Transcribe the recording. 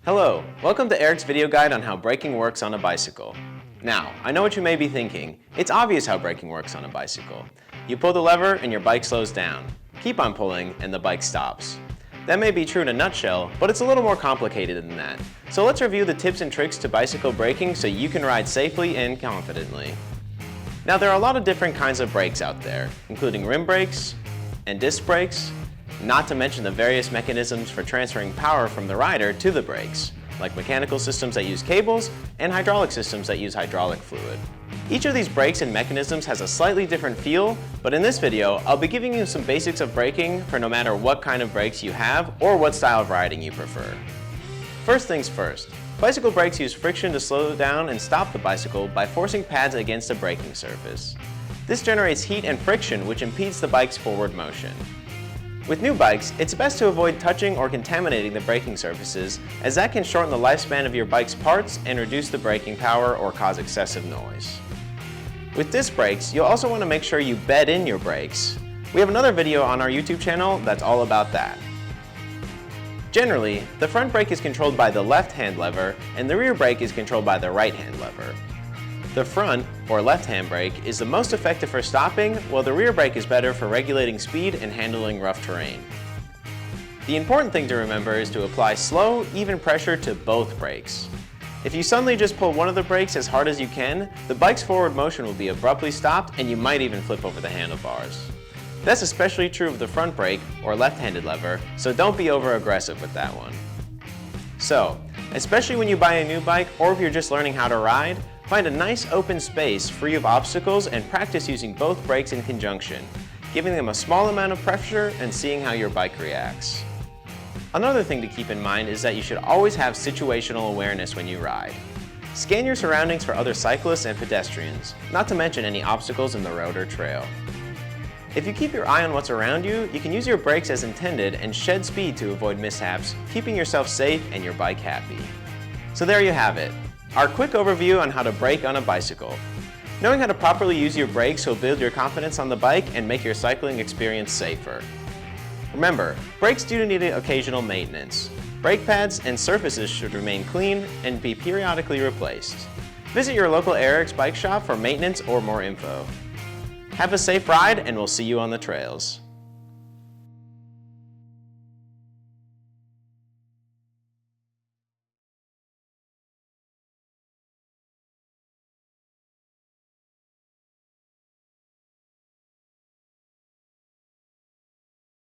Hello, welcome to ERIK'S video guide on how braking works on a bicycle. Now, I know what you may be thinking. It's obvious how braking works on a bicycle. You pull the lever and your bike slows down. Keep on pulling and the bike stops. That may be true in a nutshell, but it's a little more complicated than that. So let's review the tips and tricks to bicycle braking so you can ride safely and confidently. Now, there are a lot of different kinds of brakes out there, including rim brakes and disc brakes, not to mention the various mechanisms for transferring power from the rider to the brakes, like mechanical systems that use cables and hydraulic systems that use hydraulic fluid. Each of these brakes and mechanisms has a slightly different feel, but in this video, I'll be giving you some basics of braking for no matter what kind of brakes you have or what style of riding you prefer. First things first, bicycle brakes use friction to slow down and stop the bicycle by forcing pads against a braking surface. This generates heat and friction, which impedes the bike's forward motion. With new bikes, it's best to avoid touching or contaminating the braking surfaces, as that can shorten the lifespan of your bike's parts and reduce the braking power or cause excessive noise. With disc brakes, you'll also want to make sure you bed in your brakes. We have another video on our YouTube channel that's all about that. Generally, the front brake is controlled by the left-hand lever and the rear brake is controlled by the right-hand lever. The front, or left-hand brake, is the most effective for stopping, while the rear brake is better for regulating speed and handling rough terrain. The important thing to remember is to apply slow, even pressure to both brakes. If you suddenly just pull one of the brakes as hard as you can, the bike's forward motion will be abruptly stopped and you might even flip over the handlebars. That's especially true of the front brake, or left-handed lever, so don't be over-aggressive with that one. So, especially when you buy a new bike or if you're just learning how to ride, find a nice open space free of obstacles and practice using both brakes in conjunction, giving them a small amount of pressure and seeing how your bike reacts. Another thing to keep in mind is that you should always have situational awareness when you ride. Scan your surroundings for other cyclists and pedestrians, not to mention any obstacles in the road or trail. If you keep your eye on what's around you, you can use your brakes as intended and shed speed to avoid mishaps, keeping yourself safe and your bike happy. So there you have it. Our quick overview on how to brake on a bicycle. Knowing how to properly use your brakes will build your confidence on the bike and make your cycling experience safer. Remember, brakes do need occasional maintenance. Brake pads and surfaces should remain clean and be periodically replaced. Visit your local ERIK'S bike shop for maintenance or more info. Have a safe ride and we'll see you on the trails.